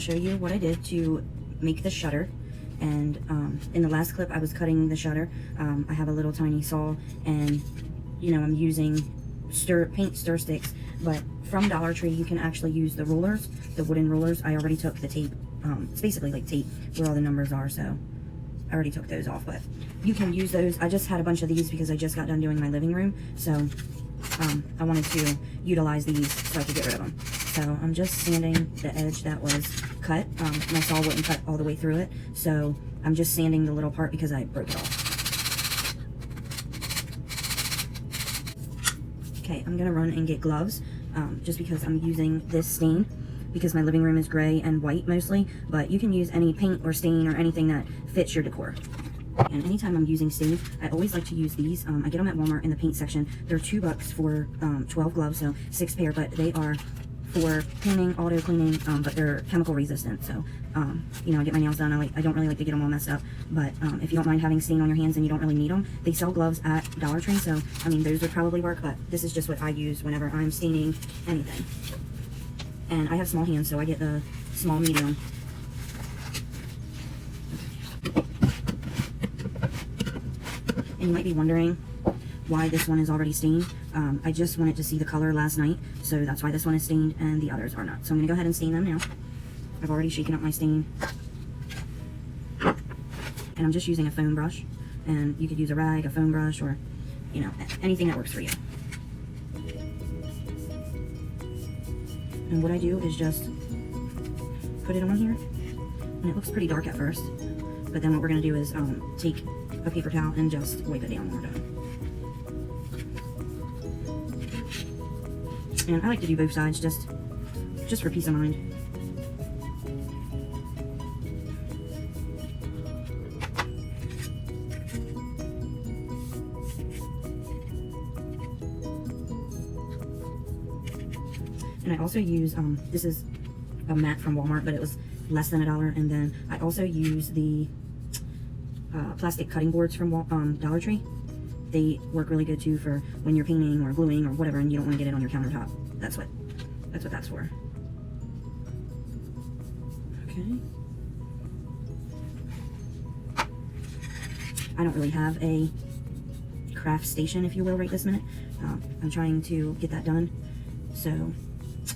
to show you what I did to make the shutter. And in the last clip I was cutting the shutter. I have a little tiny saw, and you know, I'm using paint stir sticks, but from Dollar Tree you can actually use the rulers, the wooden rulers. I already took the tape, it's basically like tape where all the numbers are, so I already took those off, but you can use those. I just had a bunch of these because I just got done doing my living room, so I wanted to utilize these so I could get rid of them. So I'm just sanding the edge that was cut. My saw wouldn't cut all the way through it, so I'm just sanding the little part because I broke it off. Okay, I'm gonna run and get gloves, just because I'm using this stain, because my living room is gray and white mostly, but you can use any paint or stain or anything that fits your decor. And anytime I'm using stain, I always like to use these. I get them at Walmart in the paint section. They're $2 for 12 gloves, so 6 pair, but they are for painting, auto cleaning, but they're chemical resistant. So, you know, I get my nails done. I don't really like to get them all messed up, but if you don't mind having stain on your hands and you don't really need them, they sell gloves at Dollar Tree, so I mean, those would probably work, but this is just what I use whenever I'm staining anything. And I have small hands, so I get the small medium. And you might be wondering why this one is already stained. I just wanted to see the color last night, so that's why this one is stained and the others are not. So I'm gonna go ahead and stain them now. I've already shaken up my stain. And I'm just using a foam brush, and you could use a rag, a foam brush, or, you know, anything that works for you. And what I do is just put it on here, and it looks pretty dark at first, but then what we're gonna do is take a paper towel and just wipe it down when we're done. And I like to do both sides just for peace of mind. And I also use, this is a mat from Walmart, but it was less than $1. And then I also use the plastic cutting boards from Dollar Tree. They work really good too for when you're painting or gluing or whatever, and you don't want to get it on your countertop. That's what that's for. Okay. I don't really have a craft station, if you will, right this minute. I'm trying to get that done. So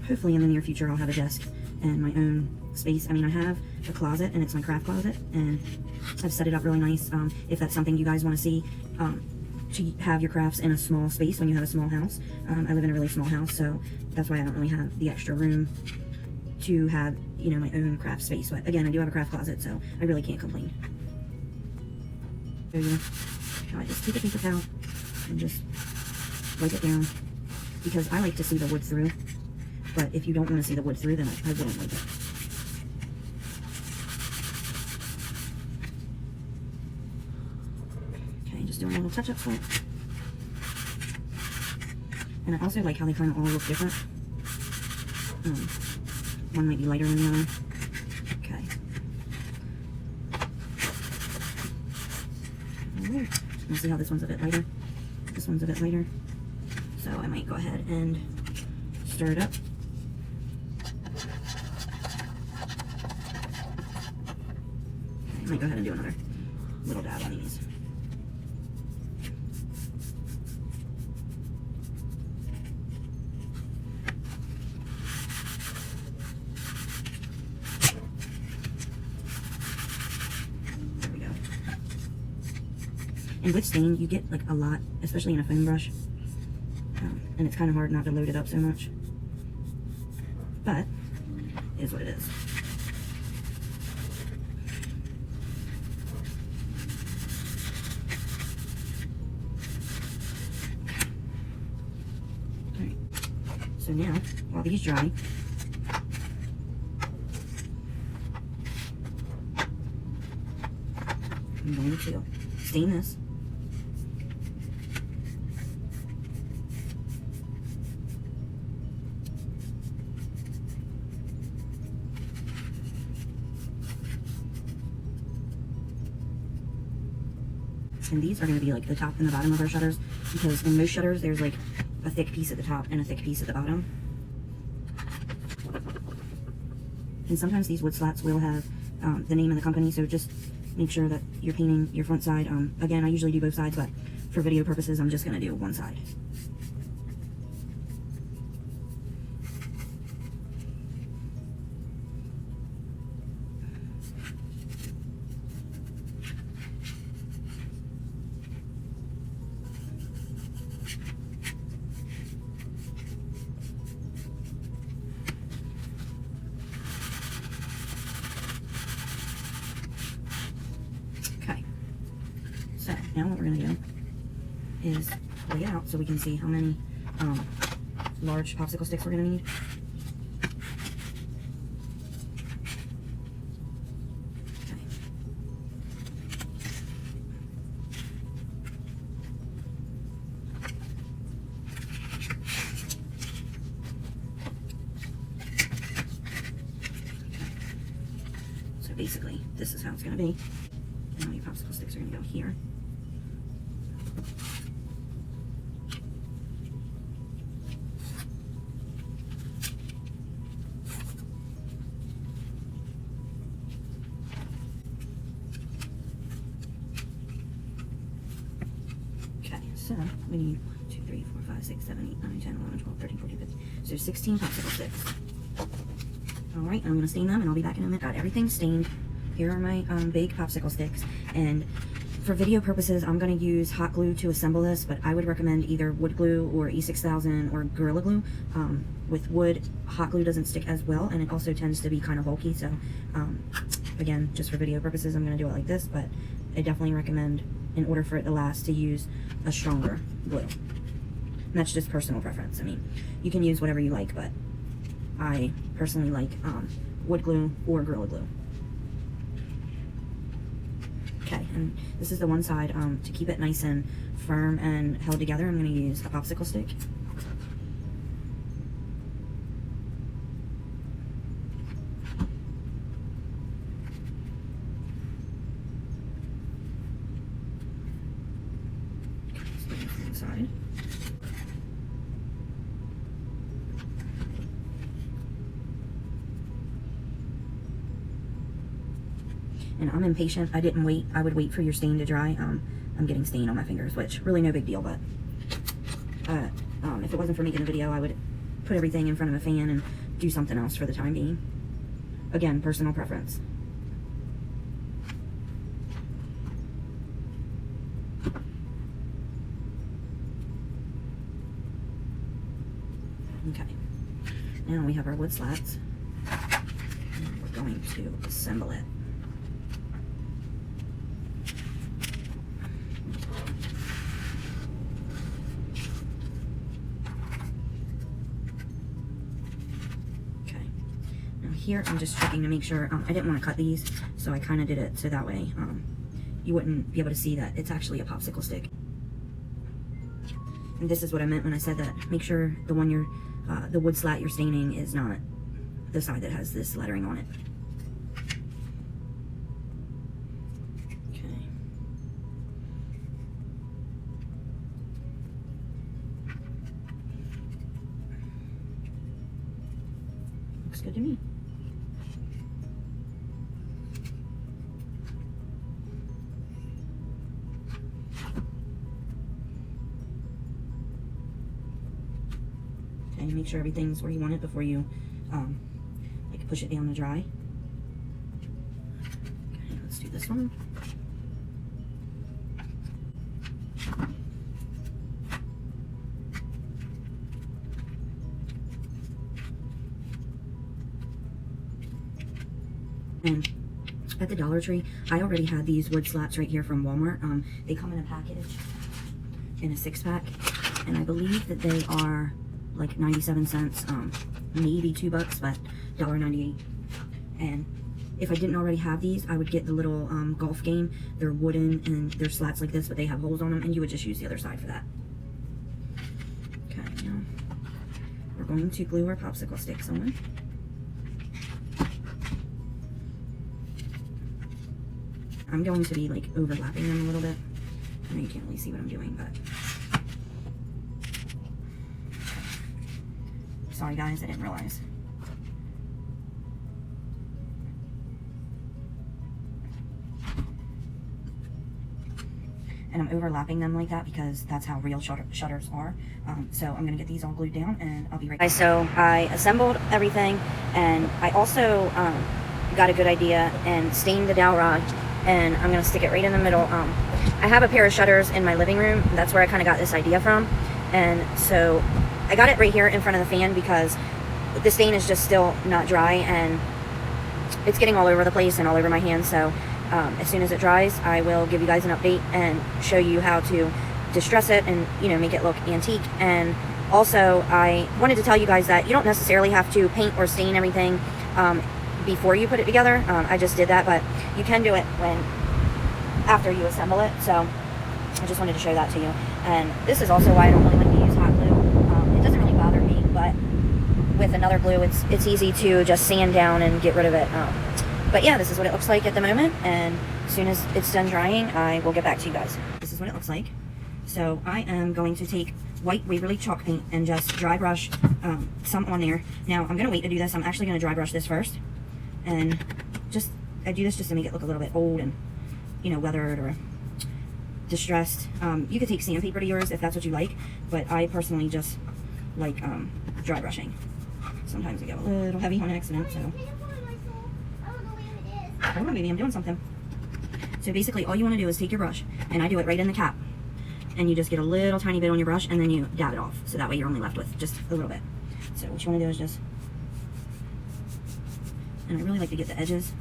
hopefully in the near future I'll have a desk and my own space. I mean, I have a closet, and it's my craft closet, and I've set it up really nice. If that's something you guys want to see, to have your crafts in a small space when you have a small house. I live in a really small house, so that's why I don't really have the extra room to have, you know, my own craft space. But again, I do have a craft closet, so I really can't complain. There you go. Now I just take a paper towel and just wipe it down, because I like to see the wood through. But if you don't want to see the wood through, then I wouldn't wipe it. Doing a little touch-up sweat. And I also like how they kind of all look different. One might be lighter than the other. Okay. Alright. We'll see how this one's a bit lighter. This one's a bit lighter. So I might go ahead and stir it up. I might go ahead and do another little dab on these. And with stain, you get like a lot, especially in a foam brush. And it's kind of hard not to load it up so much. But it is what it is. Alright. So now, while these dry, I'm going to stain this. And these are going to be like the top and the bottom of our shutters, because in most shutters there's like a thick piece at the top and a thick piece at the bottom. And sometimes these wood slats will have the name of the company, so just make sure that you're painting your front side. Again, I usually do both sides, but for video purposes, I'm just going to do one side. Okay, so now what we're going to do is lay it out so we can see how many large popsicle sticks we're going to need. So basically, this is how it's going to be. And all your popsicle sticks are going to go here. Okay, so we need 1, 2, 3, 4, 5, 6, 7, 8, 9, 10, 11, 12, 13, 14, 15. So 16 popsicle sticks. Alright, I'm going to stain them and I'll be back in a minute. Got everything stained. Here are my big popsicle sticks. And for video purposes, I'm going to use hot glue to assemble this, but I would recommend either wood glue or E6000 or Gorilla Glue. With wood, hot glue doesn't stick as well, and it also tends to be kind of bulky. So again, just for video purposes, I'm going to do it like this, but I definitely recommend, in order for it to last, to use a stronger glue. And that's just personal preference. I mean, you can use whatever you like, but I personally like wood glue or Gorilla Glue. Okay, and this is the one side. To keep it nice and firm and held together, I'm going to use a popsicle stick. Side. And I'm impatient. I didn't wait. I would wait for your stain to dry. I'm getting stain on my fingers, which really no big deal, but if it wasn't for making a video, I would put everything in front of a fan and do something else for the time being. Again, personal preference. Okay, now we have our wood slats. And we're going to assemble it. Okay, now here I'm just checking to make sure, I didn't want to cut these, so I kind of did it so that way you wouldn't be able to see that it's actually a popsicle stick. And this is what I meant when I said that. Make sure the one you're the wood slat you're staining is not the side that has this lettering on it. Okay. Looks good to me. And make sure everything's where you want it before you like push it down to dry. Okay, let's do this one. And at the Dollar Tree, I already had these wood slats right here from Walmart. They come in a package, in a 6-pack, and I believe that they are like 97 cents, maybe $2, but $1.98. And if I didn't already have these, I would get the little golf game. They're wooden and they're slats like this, but they have holes on them, and you would just use the other side for that. Okay, now we're going to glue our popsicle sticks on. I'm going to be like overlapping them a little bit. I know you can't really see what I'm doing, but sorry guys, I didn't realize. and I'm overlapping them like that because that's how real shutters are. So I'm gonna get these all glued down and I'll be right back. So I assembled everything, and I also got a good idea and stained the dowel rod, and I'm gonna stick it right in the middle. I have a pair of shutters in my living room. That's where I kind of got this idea from, and so I got it right here in front of the fan because the stain is just still not dry and it's getting all over the place and all over my hands. So as soon as it dries, I will give you guys an update and show you how to distress it and, you know, make it look antique. And also, I wanted to tell you guys that you don't necessarily have to paint or stain everything before you put it together. I just did that, but you can do it after you assemble it. So I just wanted to show that to you. And this is also why I don't really like to use hot glue. It doesn't really bother me, but with another glue, it's easy to just sand down and get rid of it. But yeah, this is what it looks like at the moment, and as soon as it's done drying, I will get back to you guys. This is what it looks like. So I am going to take white Waverly chalk paint and just dry brush some on there. Now I'm going to wait to do this. I'm actually going to dry brush this first, and I do this just to make it look a little bit old and, you know, weathered or distressed. You could take sandpaper to yours if that's what you like, but I personally just like dry brushing. Sometimes I go a little heavy on accident, so. Hold on, baby, I'm doing something. So basically, all you want to do is take your brush, and I do it right in the cap, and you just get a little tiny bit on your brush, and then you dab it off, so that way you're only left with just a little bit. So what you want to do is just, and I really like to get the edges.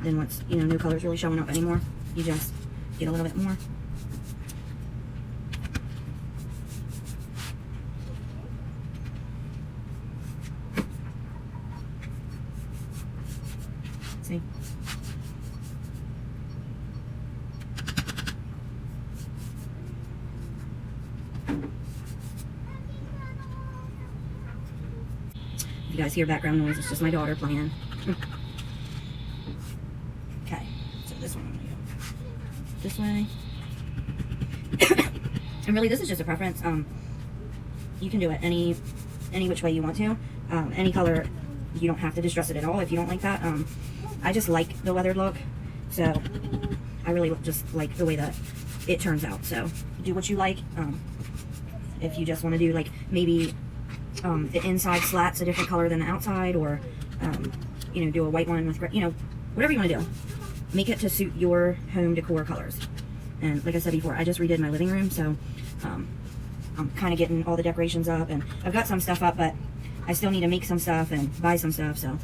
Then once, you know, no color's really showing up anymore, you just get a little bit more. See? If you guys hear background noise, it's just my daughter playing. Okay, so this one I'm gonna go this way. And really, this is just a preference. You can do it any which way you want to. Any color, you don't have to distress it at all if you don't like that. I just like the weathered look, so I really just like the way that it turns out. So do what you like. If you just want to do like maybe the inside slats a different color than the outside, or you know, do a white one with, you know, whatever you want to do. Make it to suit your home decor colors. And like I said before, I just redid my living room, so I'm kind of getting all the decorations up, and I've got some stuff up, but I still need to make some stuff and buy some stuff. So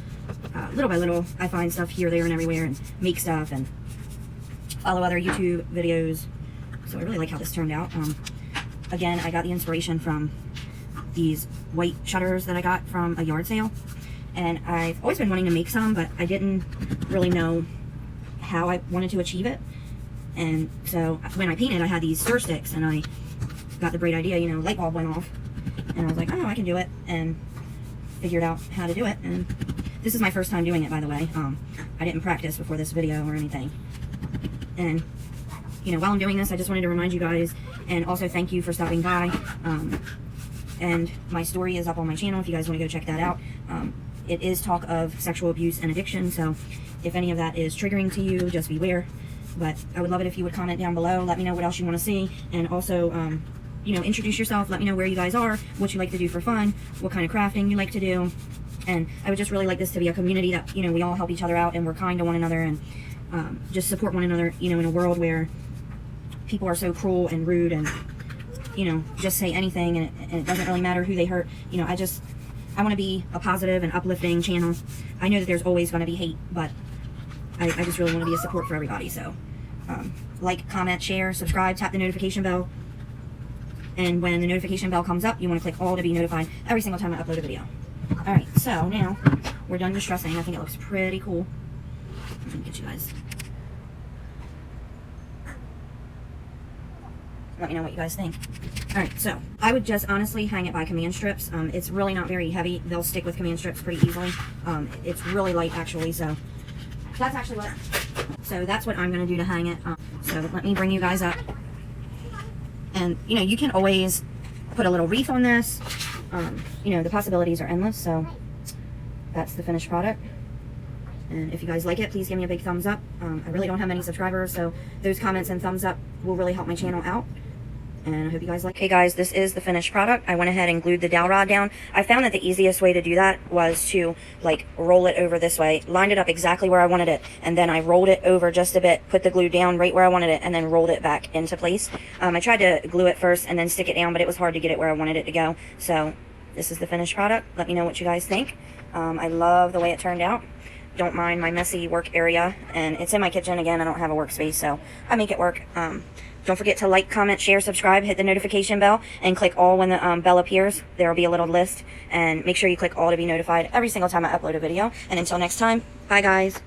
little by little, I find stuff here, there, and everywhere, and make stuff and follow other YouTube videos. So I really like how this turned out. Again, I got the inspiration from these white shutters that I got from a yard sale, and I've always been wanting to make some, but I didn't really know how I wanted to achieve it. And so when I painted, I had these stir sticks, and I got the great idea, you know, light bulb went off, and I was like, oh, I can do it, and figured out how to do it. And this is my first time doing it, by the way. I didn't practice before this video or anything. And you know, while I'm doing this, I just wanted to remind you guys, and also thank you for stopping by. And my story is up on my channel if you guys want to go check that out. It is talk of sexual abuse and addiction, so if any of that is triggering to you, just beware. But I would love it if you would comment down below, let me know what else you want to see, and also you know, introduce yourself, let me know where you guys are, what you like to do for fun, what kind of crafting you like to do. And I would just really like this to be a community that, you know, we all help each other out, and we're kind to one another, and just support one another, you know, in a world where people are so cruel and rude, and, you know, just say anything, and it doesn't really matter who they hurt. You know, I want to be a positive and uplifting channel. I know that there's always going to be hate, but I just really want to be a support for everybody. So like, comment, share, subscribe, tap the notification bell, and when the notification bell comes up, you want to click all to be notified every single time I upload a video. Alright, so now we're done distressing. I think it looks pretty cool. Let me get you guys. Let me know what you guys think. Alright, so I would just honestly hang it by command strips. It's really not very heavy. They'll stick with command strips pretty easily. It's really light, actually, so that's actually what. So that's what I'm going to do to hang it. So let me bring you guys up. And, you know, you can always put a little wreath on this. You know, the possibilities are endless, so that's the finished product. And if you guys like it, please give me a big thumbs up. I really don't have many subscribers, so those comments and thumbs up will really help my channel out. And I hope you guys like it. Okay guys, this is the finished product. I went ahead and glued the dowel rod down. I found that the easiest way to do that was to like roll it over this way, lined it up exactly where I wanted it, and then I rolled it over just a bit, put the glue down right where I wanted it, and then rolled it back into place. I tried to glue it first and then stick it down, but it was hard to get it where I wanted it to go. So this is the finished product. Let me know what you guys think. I love the way it turned out. Don't mind my messy work area, and it's in my kitchen. Again, I don't have a workspace, so I make it work. Don't forget to like, comment, share, subscribe, hit the notification bell, and click all when the bell appears. There will be a little list, and make sure you click all to be notified every single time I upload a video. And until next time, bye guys.